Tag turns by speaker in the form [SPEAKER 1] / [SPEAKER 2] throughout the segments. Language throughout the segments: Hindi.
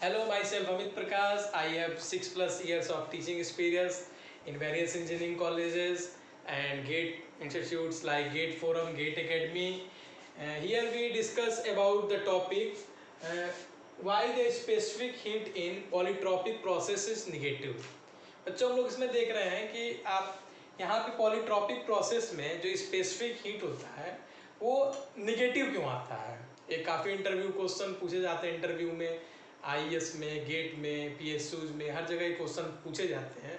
[SPEAKER 1] Hello, myself Amit Prakash. I have 6+ years of teaching experience in various engineering colleges and GATE institutes like GATE Forum, GATE Academy. Here we discuss about the topic uh, why the specific heat in polytropic process is negative. बच्चों हम लोग इसमें देख रहे हैं कि आप यहाँ पे पॉलीट्रॉपिक प्रोसेस में जो स्पेसिफिक हीट होता है वो निगेटिव क्यों आता है। ये काफ़ी इंटरव्यू क्वेश्चन पूछे जाते हैं, इंटरव्यू में आईएएस में, गेट में, पीएसयूज में, हर जगह ये क्वेश्चन पूछे जाते हैं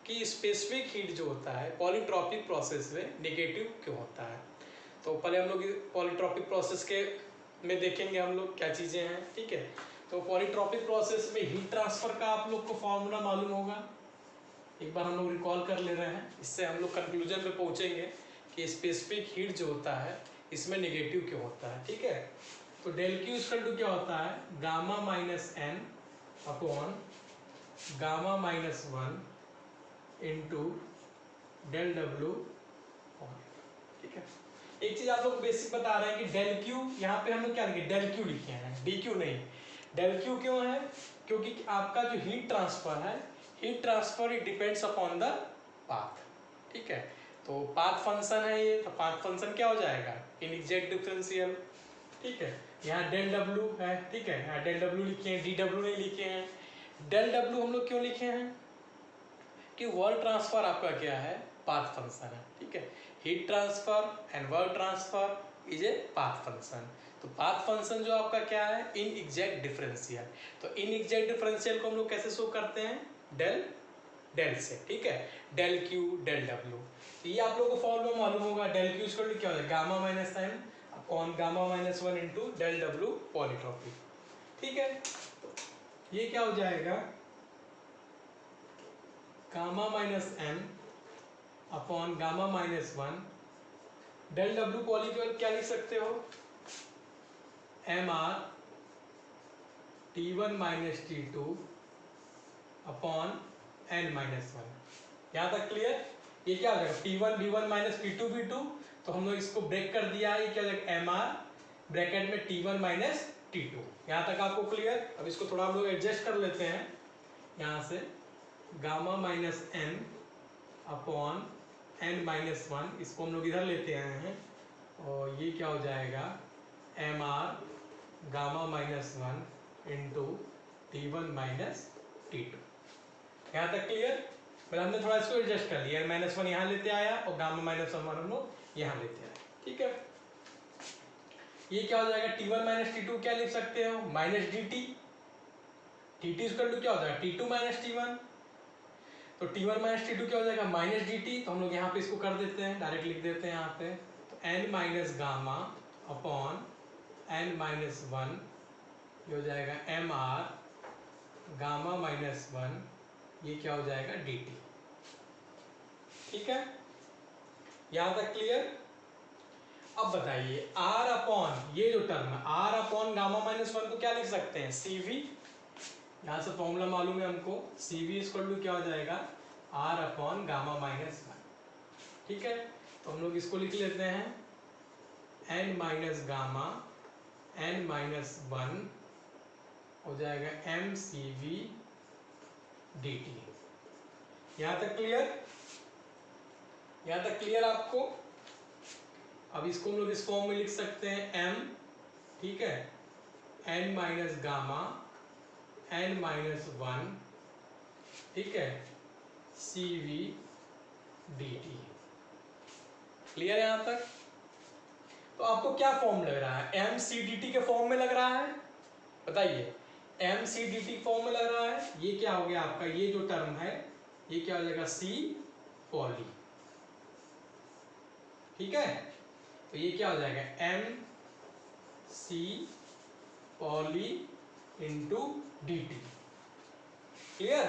[SPEAKER 1] कि स्पेसिफिक हीट जो होता है पॉलीट्रॉपिक प्रोसेस में नेगेटिव क्यों होता है। तो पहले हम लोग पॉलीट्रॉपिक प्रोसेस के में देखेंगे हम लोग क्या चीज़ें हैं, ठीक है। तो पॉलीट्रॉपिक प्रोसेस में हीट ट्रांसफ़र का आप लोग को फॉर्मूला मालूम होगा, एक बार हम लोग रिकॉल कर ले रहे हैं, इससे हम लोग कंक्लूजन पे पहुँचेंगे कि स्पेसिफिक हीट जो होता है इसमें नेगेटिव क्यों होता है, ठीक है। तो डेल क्यू इक्वल टू क्या होता है, gamma minus N upon gamma minus 1 into del W, ठीक है। एक चीज आप लोग बेसिक बता रहे हैं कि डेल क्यू, यहाँ पे हम लोग क्या लिखे, डेल क्यू लिखे हैं, डी क्यू नहीं। डेल क्यू क्यों है, क्योंकि आपका जो हीट ट्रांसफर है, heat transfer it depends upon the path, ठीक है। तो पाथ फंक्शन है ये, तो पाथ फंक्शन क्या हो जाएगा, इन एग्जैक्ट डिफरेंशियल, ठीक है। यहाँ डेल डब्ल्यू है, ठीक है, यहाँ डेल डब्ल्यू लिखे हैं, डी डब्ल्यू नहीं लिखे हैं। डेल डब्ल्यू हम लोग क्यों लिखे हैं कि वर्क ट्रांसफर आपका क्या है, पाथ फंक्शन है, ठीक है। Heat transfer and work transfer is a path function. तो पाथ फंक्शन जो आपका क्या है, इन एग्जैक्ट डिफरेंशियल। तो इन एग्जैक्ट डिफरेंशियल को हम लोग कैसे शो करते हैं, डेल डेल से, ठीक है, डेल क्यू डेल डब्ल्यू। तो ये आप लोगों को फॉर्मूला मालूम होगा, डेल क्यू इक्वल टू क्या होता है, gamma minus N upon gamma minus 1 into del W polytropic, ठीक है। तो ये क्या हो जाएगा, gamma minus N upon gamma minus 1 del W polytropic क्या लिख सकते हो, M R T1 minus T2 upon N minus 1। यहाँ तक क्लियर। ये क्या हो जाएगा, T1 V1 minus T2 V2, तो हम लोग इसको ब्रेक कर दिया, ये क्या हो जाएगा, एम आर ब्रैकेट में T1 माइनस T2। यहाँ तक आपको क्लियर। अब इसको थोड़ा हम लोग एडजस्ट कर लेते हैं, यहाँ से gamma minus N upon N minus 1, इसको हम लोग इधर लेते आए हैं, और ये क्या हो जाएगा, M R gamma minus 1 into T1 minus T2। यहाँ तक क्लियर। मतलब हमने थोड़ा इसको एडजस्ट कर लिया, माइनस 1 यहाँ लेते आया और गामा माइनस 1 हम लोग यहाँ लेते आए, ठीक है। ये क्या हो जाएगा, T1 माइनस T2 क्या लिख सकते हो, minus D T. T T equal to क्या हो जाएगा, T2 माइनस T1। तो T1 माइनस T2 क्या हो जाएगा, माइनस डी टी। तो हम लोग यहाँ पे इसको कर देते हैं, डायरेक्ट लिख देते हैं यहाँ पे। तो N minus gamma upon N minus 1, ये हो जाएगा एम आर गामा माइनस 1, ये क्या हो जाएगा, डी टी, ठीक है। यहां तक क्लियर। अब बताइए आर अपॉन, ये जो टर्म है आर अपॉन गामा माइनस 1 को क्या लिख सकते हैं, सी वी। यहां से फॉर्मूला मालूम है हमको, सी वी इक्वल टू क्या हो जाएगा, आर अपॉन गामा माइनस 1, ठीक है। तो हम लोग इसको लिख लेते हैं, N minus gamma N minus 1 हो जाएगा M C V D T. यहां तक क्लियर। यहां तक क्लियर आपको। अब इसको हम लोग इस फॉर्म में लिख सकते हैं, एम, ठीक है, N minus gamma N minus 1, ठीक है, C V D T. Clear है यहां तक। तो आपको क्या फॉर्म लग रहा है, एम सी डी टी के फॉर्म में लग रहा है, बताइए, M C D T form में लग रहा है। ये क्या हो गया आपका, ये जो टर्म है ये क्या हो जाएगा, सी पॉली, ठीक है। तो ये क्या हो जाएगा, M C poly into D T, clear.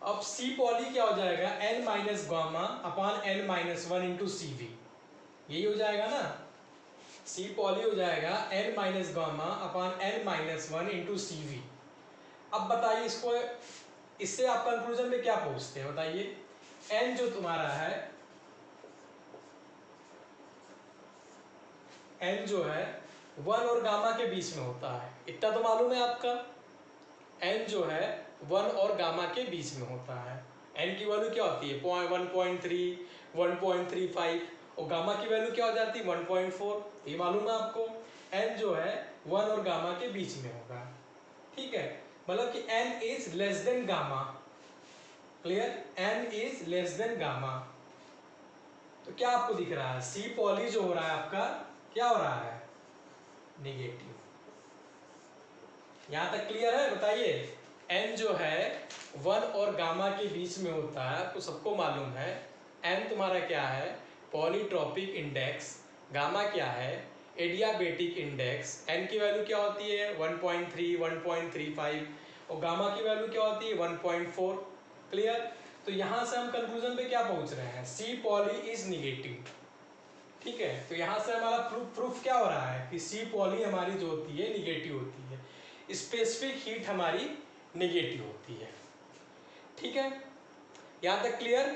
[SPEAKER 1] अब सी पॉली क्या हो जाएगा, N minus gamma upon N minus 1 into C V, यही हो जाएगा ना। सी पॉली हो जाएगा N minus gamma upon N minus 1 into C V. अब बताइए इसको, इससे आप कंक्लूजन में क्या पहुंचते हैं, बताइए। एन जो तुम्हारा है, एन जो है 1 और गामा के बीच में होता है, इतना तो मालूम है आपका। n जो है 1 और गामा के बीच में होता है। n की वैल्यू क्या होती है 1.3, 1.35 और गामा की वैल्यू क्या हो जाती है 1.4, ये मालूम है आपको। n जो है 1 और गामा के बीच में होगा, ठीक है, मतलब कि n is less than gamma. Clear, n is less than gamma. तो क्या आपको दिख रहा है, सी पॉली जो हो रहा है आपका क्या हो रहा है, नेगेटिव। यहां तक क्लियर है, बताइए। n जो है 1 और गामा के बीच में होता है, तो सबको मालूम है n तुम्हारा क्या है, पॉलीट्रॉपिक इंडेक्स। गामा क्या है, एडियाबेटिक इंडेक्स। n की वैल्यू क्या होती है 1.3, 1.35 और गामा की वैल्यू क्या होती है 1.4। क्लियर, तो यहां से हम कंक्लूजन पे क्या पहुंच रहे हैं, सी पॉली इज निगेटिव। ठीक है, तो यहां से हमारा प्रूफ क्या हो रहा है कि सी पॉली हमारी जो होती है निगेटिव होती है, स्पेसिफिक हीट हमारी नेगेटिव होती है। ठीक है, यहां तक क्लियर,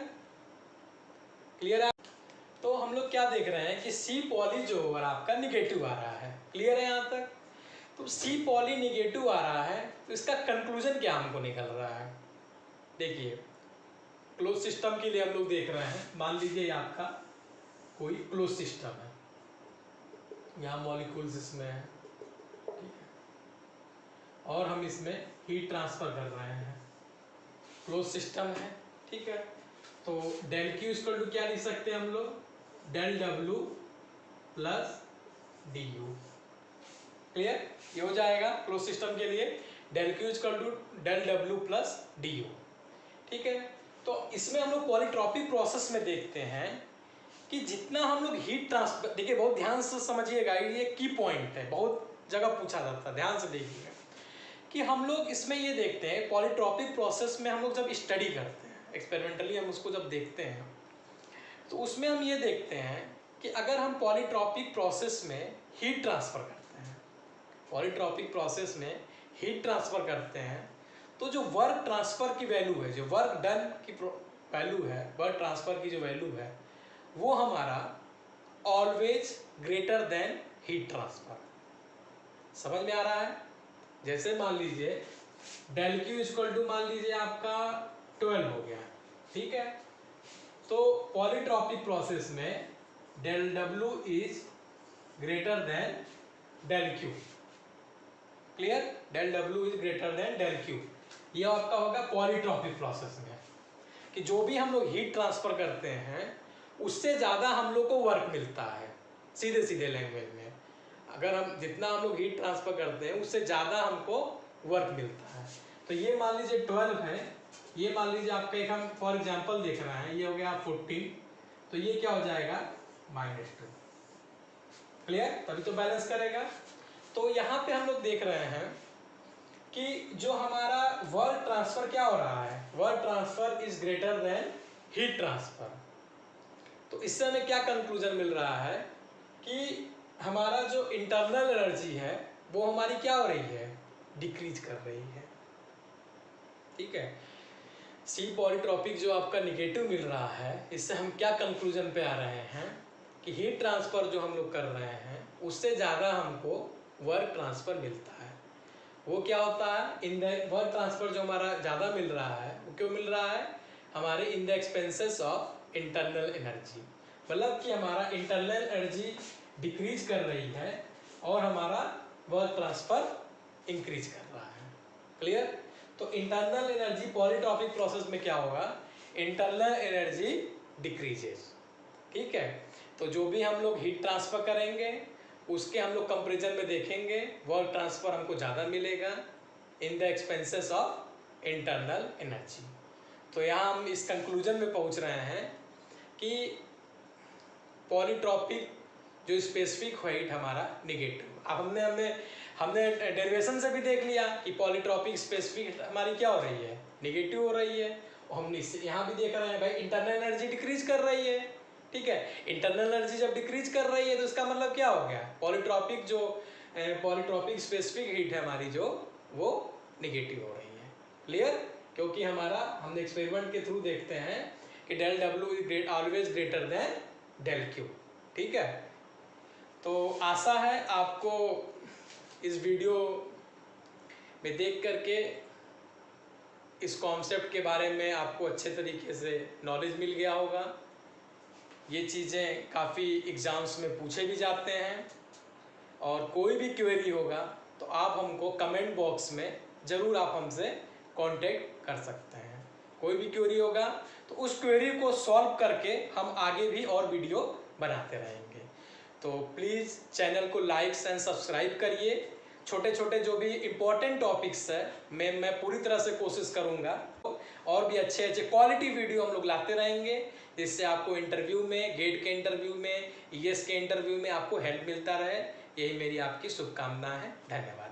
[SPEAKER 1] क्लियर है। तो हम लोग क्या देख रहे हैं कि सी पॉली जो है आपका निगेटिव आ रहा है, क्लियर है यहां तक। तो सी पॉली निगेटिव आ रहा है, तो इसका कंक्लूजन क्या हमको निकल रहा है, देखिए क्लोज सिस्टम के लिए हम लोग देख रहे हैं। मान लीजिए आपका कोई क्लोज सिस्टम है, यहाँ मॉलिक्यूल्स इसमें है, ठीक है, और हम इसमें हीट ट्रांसफर कर रहे हैं, क्लोज सिस्टम है, ठीक है। तो डेल क्यू इक्वल टू क्या लिख सकते हैं हम लोग, del W plus D U. Clear, ये हो जाएगा क्लोज सिस्टम के लिए, del Q equal to del W plus D U. ठीक है, तो इसमें हम लोग पॉलीट्रॉपिक प्रोसेस में देखते हैं कि जितना हम लोग हीट ट्रांसफर, देखिए बहुत ध्यान से समझिएगा, ये की पॉइंट है, बहुत जगह पूछा जाता है, ध्यान से देखिएगा कि हम लोग इसमें ये देखते हैं पॉलीट्रॉपिक प्रोसेस में हम लोग जब स्टडी करते हैं एक्सपेरिमेंटली, हम उसको जब देखते हैं तो उसमें हम ये देखते हैं कि अगर हम पॉलीट्रॉपिक प्रोसेस में हीट ट्रांसफर करते हैं, पॉलीट्रॉपिक प्रोसेस में हीट ट्रांसफर करते हैं, तो जो वर्क ट्रांसफर की वैल्यू है, जो वर्क डन की वैल्यू है, वर्क ट्रांसफर की जो वैल्यू है, वो हमारा always greater then heat transfer. समझ में आ रहा है। जैसे मान लीजिए डेल क्यू इक्वल टू मान लीजिए आपका 12 हो गया, ठीक है, तो पॉलीट्रॉपिक प्रोसेस में del W is greater than del Q. Clear, del W is greater than del Q, ये आपका होगा पॉलीट्रॉपिक प्रोसेस में, कि जो भी हम लोग हीट ट्रांसफर करते हैं उससे ज़्यादा हम लोग को वर्क मिलता है। सीधे सीधे लैंग्वेज में अगर हम जितना हम लोग हीट ट्रांसफर करते हैं उससे ज़्यादा हमको वर्क मिलता है। तो ये मान लीजिए 12 है, ये मान लीजिए आपका एक हम फॉर एग्जांपल देख रहे हैं, ये हो गया 14, तो ये क्या हो जाएगा -2। क्लियर, तभी तो बैलेंस करेगा। तो यहाँ पे हम लोग देख रहे हैं कि जो हमारा वर्क ट्रांसफर क्या हो रहा है, work transfer is greater then heat transfer. तो इससे हमें क्या कंक्लूजन मिल रहा है कि हमारा जो इंटरनल एनर्जी है वो हमारी क्या हो रही है, डिक्रीज कर रही है। ठीक है, सी पॉलीट्रॉपिक जो आपका निगेटिव मिल रहा है, इससे हम क्या कंक्लूजन पे आ रहे हैं कि हीट ट्रांसफर जो हम लोग कर रहे हैं उससे ज़्यादा हमको वर्क ट्रांसफर मिलता है। वो क्या होता है, इन द वर्क ट्रांसफर जो हमारा ज़्यादा मिल रहा है वो क्यों मिल रहा है, हमारे in the expenses of internal energy, मतलब कि हमारा इंटरनल एनर्जी डिक्रीज कर रही है और हमारा वर्क ट्रांसफर इंक्रीज कर रहा है। क्लियर, तो इंटरनल एनर्जी पॉलीट्रॉपिक प्रोसेस में क्या होगा, इंटरनल एनर्जी डिक्रीजेस। ठीक है, तो जो भी हम लोग हीट ट्रांसफर करेंगे उसके हम लोग कंपेरिजन में देखेंगे वर्क ट्रांसफर हमको ज़्यादा मिलेगा in the expenses of internal energy. तो यहाँ हम इस कंक्लूजन में पहुँच रहे हैं कि पॉलीट्रॉपिक जो स्पेसिफिक हीट हमारा निगेटिव। अब हमने डेरिवेशन से भी देख लिया कि पॉलीट्रॉपिक स्पेसिफिक हमारी क्या हो रही है, निगेटिव हो रही है, और हम यहाँ भी देख रहे हैं भाई इंटरनल एनर्जी डिक्रीज कर रही है। ठीक है, इंटरनल एनर्जी जब डिक्रीज कर रही है तो इसका मतलब क्या हो गया, पॉलीट्रॉपिक जो पॉलीट्रॉपिक स्पेसिफिक हीट है हमारी जो, वो निगेटिव हो रही है। क्लियर, क्योंकि हमारा हमने एक्सपेरिमेंट के थ्रू देखते हैं कि del W is always greater than del Q. ठीक है, तो आशा है आपको इस वीडियो में देख करके इस कॉन्सेप्ट के बारे में आपको अच्छे तरीके से नॉलेज मिल गया होगा। ये चीज़ें काफ़ी एग्ज़ाम्स में पूछे भी जाते हैं, और कोई भी क्वेरी होगा तो आप हमको कमेंट बॉक्स में ज़रूर आप हमसे कांटेक्ट कर सकते हैं। कोई भी क्वेरी होगा तो उस क्वेरी को सॉल्व करके हम आगे भी और वीडियो बनाते रहेंगे। तो प्लीज़ चैनल को लाइक एंड सब्सक्राइब करिए। छोटे छोटे जो भी इम्पोर्टेंट टॉपिक्स है मैं पूरी तरह से कोशिश करूँगा और भी अच्छे अच्छे क्वालिटी वीडियो हम लोग लाते रहेंगे, जिससे आपको इंटरव्यू में, गेट के इंटरव्यू में, ईएस के इंटरव्यू में आपको हेल्प मिलता रहे। यही मेरी आपकी शुभकामना है। धन्यवाद।